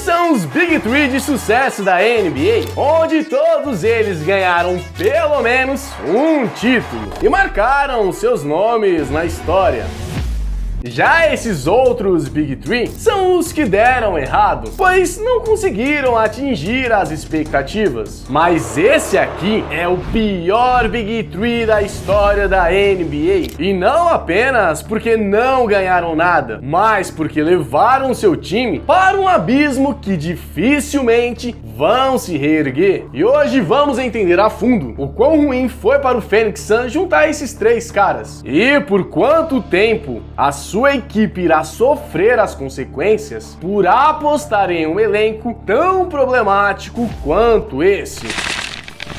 são os Big Three de sucesso da NBA, onde todos eles ganharam pelo menos um título e marcaram seus nomes na história. Já esses outros Big Three são os que deram errado, pois não conseguiram atingir as expectativas. Mas esse aqui é o pior Big Three da história da NBA. E não apenas porque não ganharam nada, mas porque levaram seu time para um abismo que dificilmente vão se reerguer. E hoje vamos entender a fundo o quão ruim foi para o Phoenix Suns juntar esses três caras. E por quanto tempo a sua equipe irá sofrer as consequências por apostar em um elenco tão problemático quanto esse.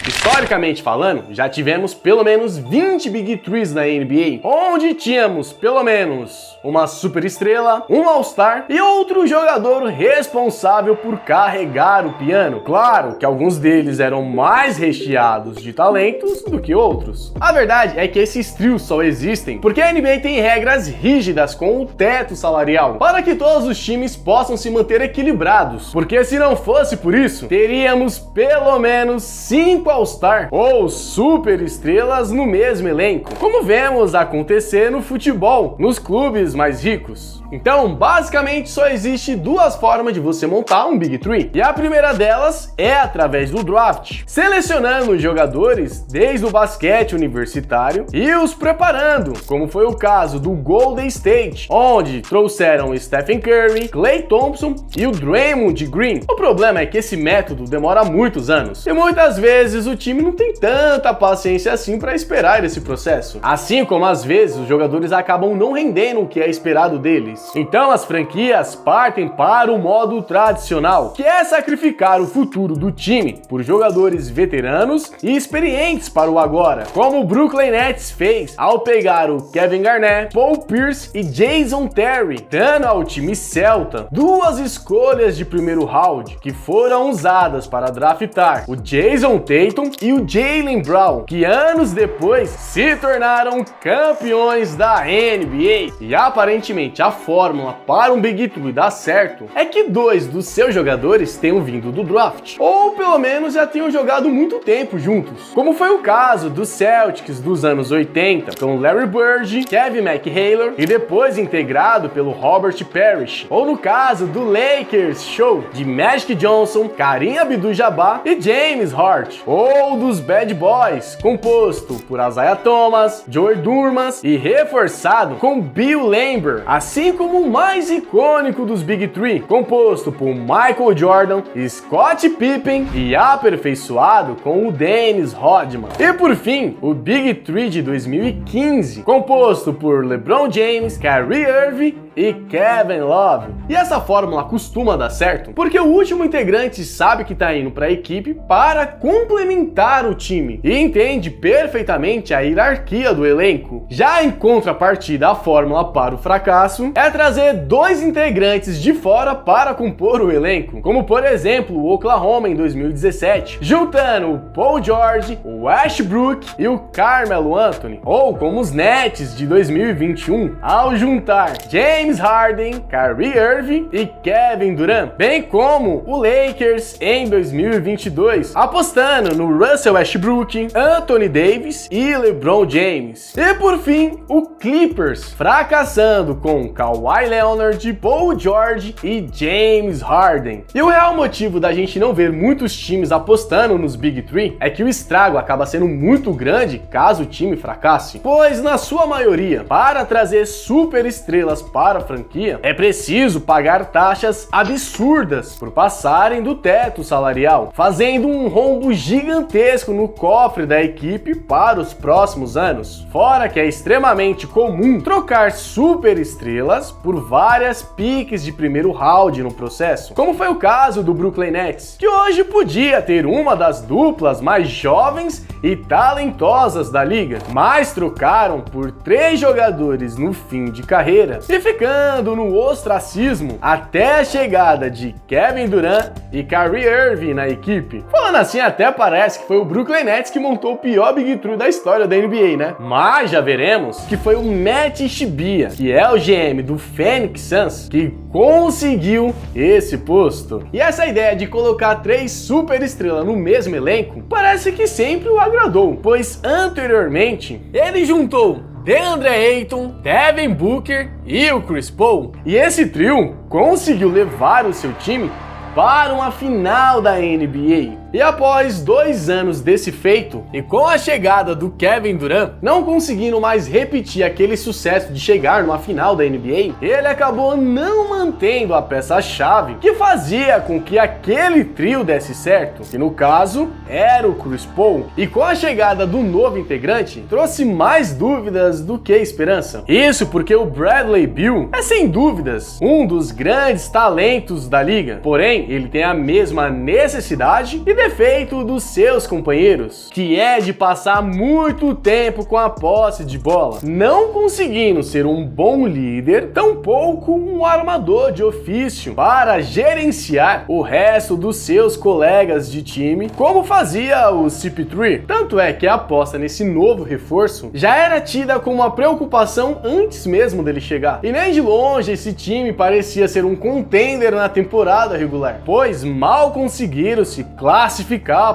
Historicamente falando, já tivemos pelo menos 20 Big Threes na NBA, onde tínhamos pelo menos uma superestrela, um All-Star e outro jogador responsável por carregar o piano. Claro que alguns deles eram mais recheados de talentos do que outros. A verdade é que esses trios só existem porque a NBA tem regras rígidas com o teto salarial, para que todos os times possam se manter equilibrados, porque se não fosse por isso, teríamos pelo menos 5 All-Star ou super estrelas no mesmo elenco, como vemos acontecer no futebol, nos clubes mais ricos. Então, basicamente, só existe duas formas de você montar um Big Three, e a primeira delas é através do draft, selecionando jogadores desde o basquete universitário e os preparando, como foi o caso do Golden State, onde trouxeram Stephen Curry, Klay Thompson e o Draymond Green. O problema é que esse método demora muitos anos, e muitas vezes o time não tem tanta paciência assim para esperar esse processo, assim como às vezes os jogadores acabam não rendendo o que é esperado deles. Então as franquias partem para o modo tradicional, que é sacrificar o futuro do time por jogadores veteranos e experientes para o agora, como o Brooklyn Nets fez ao pegar o Kevin Garnett, Paul Pierce e Jason Terry, dando ao time celta duas escolhas de primeiro round que foram usadas para draftar o Jason Tatum e o Jaylen Brown, que anos depois se tornaram campeões da NBA. E aparentemente a fórmula para um Big Three dar certo é que dois dos seus jogadores tenham vindo do draft, ou pelo menos já tenham jogado muito tempo juntos, como foi o caso dos Celtics dos anos 80, com Larry Bird, Kevin McHale e depois integrado pelo Robert Parrish, ou no caso do Lakers Show, de Magic Johnson, Kareem Abdul-Jabbar e James Hart, ou dos Bad Boys, composto por Isaiah Thomas, Joe Dumars e reforçado com Bill Laimbeer, assim como o mais icônico dos Big Three, composto por Michael Jordan, Scottie Pippen e aperfeiçoado com o Dennis Rodman. E por fim, o Big Three de 2015, composto por LeBron James, Kyrie Irving e Kevin Love. E essa fórmula costuma dar certo porque o último integrante sabe que tá indo para a equipe para complementar o time e entende perfeitamente a hierarquia do elenco. Já em contrapartida, a fórmula para o fracasso é trazer dois integrantes de fora para compor o elenco, como por exemplo o Oklahoma em 2017, juntando o Paul George, o Westbrook e o Carmelo Anthony, ou como os Nets de 2021, ao juntar James Harden, Kyrie Irving e Kevin Durant, bem como o Lakers em 2022, apostando no Russell Westbrook, Anthony Davis e LeBron James. E por fim, o Clippers, fracassando com Kawhi Leonard, Paul George e James Harden. E o real motivo da gente não ver muitos times apostando nos Big Three é que o estrago acaba sendo muito grande caso o time fracasse, pois na sua maioria, para trazer super estrelas para a franquia, é preciso pagar taxas absurdas por passarem do teto salarial, fazendo um rombo gigantesco no cofre da equipe para os próximos anos. Fora que é extremamente comum trocar super estrelas por várias piques de primeiro round no processo, como foi o caso do Brooklyn Nets, que hoje podia ter uma das duplas mais jovens e talentosas da liga, mas trocaram por 3 jogadores no fim de carreira e ficaram ficando no ostracismo até a chegada de Kevin Durant e Kyrie Irving na equipe. Falando assim, até parece que foi o Brooklyn Nets que montou o pior Big Three da história da NBA, né? Mas já veremos que foi o Matt Ishbia, que é o GM do Phoenix Suns, que conseguiu esse posto. E essa ideia de colocar 3 super estrelas no mesmo elenco parece que sempre o agradou, pois anteriormente ele juntou DeAndre Ayton, Devin Booker e o Chris Paul. E esse trio conseguiu levar o seu time para uma final da NBA. E após 2 anos desse feito, e com a chegada do Kevin Durant, não conseguindo mais repetir aquele sucesso de chegar numa final da NBA, ele acabou não mantendo a peça-chave que fazia com que aquele trio desse certo, que no caso era o Chris Paul. E com a chegada do novo integrante, trouxe mais dúvidas do que esperança. Isso porque o Bradley Beal é sem dúvidas um dos grandes talentos da liga, porém ele tem a mesma necessidade e defeito dos seus companheiros, que é de passar muito tempo com a posse de bola, não conseguindo ser um bom líder, tampouco um armador de ofício para gerenciar o resto dos seus colegas de time, como fazia o CP3. Tanto é que a aposta nesse novo reforço já era tida como uma preocupação antes mesmo dele chegar, e nem de longe esse time parecia ser um contender na temporada regular, pois mal conseguiram se classificar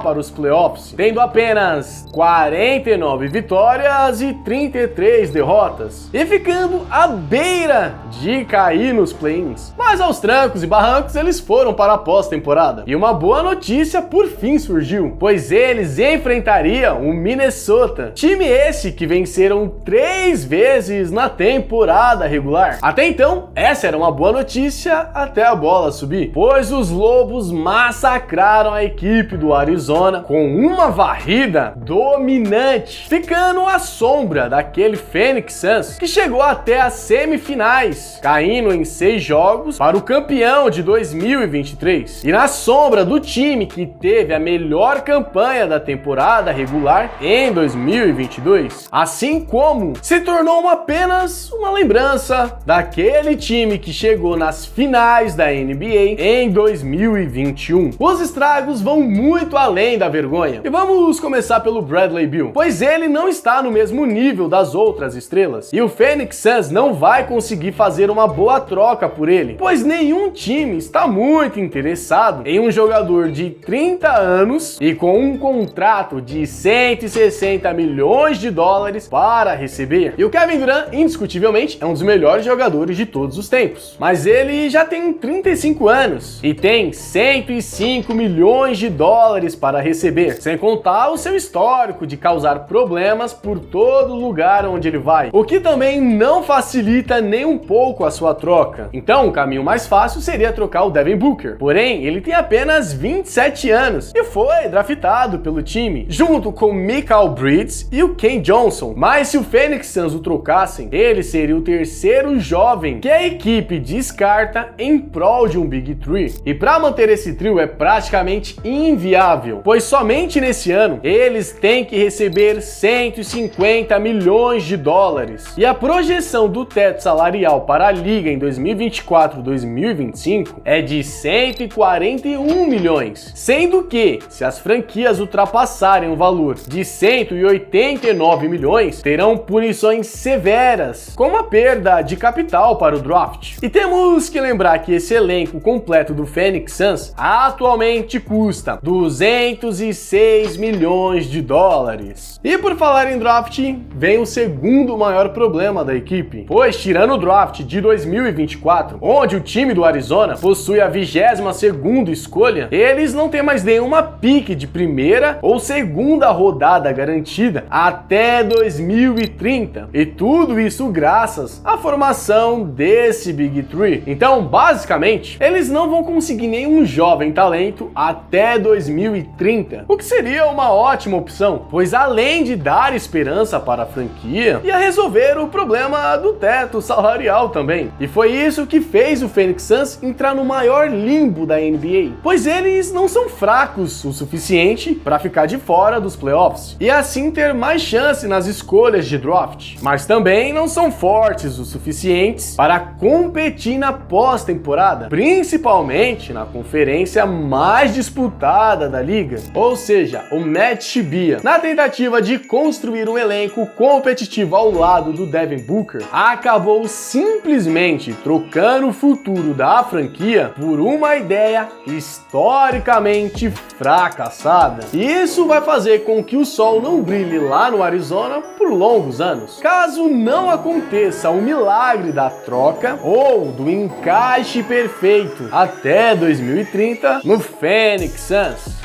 para os playoffs, tendo apenas 49 vitórias e 33 derrotas, e ficando à beira de cair nos play-ins. Mas aos trancos e barrancos eles foram para a pós-temporada. E uma boa notícia por fim surgiu, pois eles enfrentariam o Minnesota, time esse que venceram 3 vezes na temporada regular. Até então, essa era uma boa notícia até a bola subir, pois os Lobos massacraram a equipe do Arizona com uma varrida dominante, ficando à sombra daquele Phoenix Suns que chegou até as semifinais, caindo em 6 jogos para o campeão de 2023, e na sombra do time que teve a melhor campanha da temporada regular em 2022, assim como se tornou apenas uma lembrança daquele time que chegou nas finais da NBA em 2021. Os estragos vão muito além da vergonha. E vamos começar pelo Bradley Beal, pois ele não está no mesmo nível das outras estrelas, e o Phoenix Suns não vai conseguir fazer uma boa troca por ele, pois nenhum time está muito interessado em um jogador de 30 anos e com um contrato de 160 milhões de dólares para receber. E o Kevin Durant, indiscutivelmente, é um dos melhores jogadores de todos os tempos, mas ele já tem 35 anos e tem 105 milhões de dólares para receber, sem contar o seu histórico de causar problemas por todo lugar onde ele vai, o que também não facilita nem um pouco a sua troca. Então o caminho mais fácil seria trocar o Devin Booker, porém ele tem apenas 27 anos e foi draftado pelo time, junto com Mikal Bridges e o Ken Johnson. Mas se o Phoenix Suns o trocassem, ele seria o terceiro jovem que a equipe descarta em prol de um Big Three, e para manter esse trio é praticamente inviável, pois somente nesse ano eles têm que receber 150 milhões de dólares, e a projeção do teto salarial para a liga em 2024-2025 é de 141 milhões, sendo que se as franquias ultrapassarem o valor de 189 milhões, terão punições severas, como a perda de capital para o draft. E temos que lembrar que esse elenco completo do Phoenix Suns atualmente custa 206 milhões de dólares. E por falar em draft, vem o segundo maior problema da equipe, pois tirando o draft de 2024, onde o time do Arizona possui a 22ª escolha, eles não têm mais nenhuma pique de primeira ou segunda rodada garantida até 2030, e tudo isso graças à formação desse Big Three. Então, basicamente, eles não vão conseguir nenhum jovem talento até 2030, o que seria uma ótima opção, pois além de dar esperança para a franquia, ia resolver o problema do teto salarial também. E foi isso que fez o Phoenix Suns entrar no maior limbo da NBA, pois eles não são fracos o suficiente para ficar de fora dos playoffs e assim ter mais chance nas escolhas de draft, mas também não são fortes o suficientes para competir na pós-temporada, principalmente na conferência mais disputada da liga, ou seja, o Matt Shibia. Na tentativa de construir um elenco competitivo ao lado do Devin Booker, acabou simplesmente trocando o futuro da franquia por uma ideia historicamente fracassada. E isso vai fazer com que o sol não brilhe lá no Arizona por longos anos, caso não aconteça o milagre da troca ou do encaixe perfeito até 2030 no Phoenix Suns.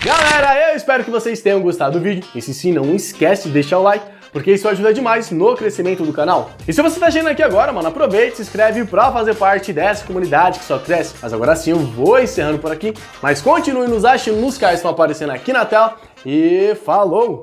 Galera, eu espero que vocês tenham gostado do vídeo, e se sim, não esquece de deixar o like, porque isso ajuda demais no crescimento do canal. E se você tá chegando aqui agora, mano, aproveite, se inscreve pra fazer parte dessa comunidade que só cresce. Mas agora sim eu vou encerrando por aqui, mas continue nos achando nos cards que estão aparecendo aqui na tela, e falou!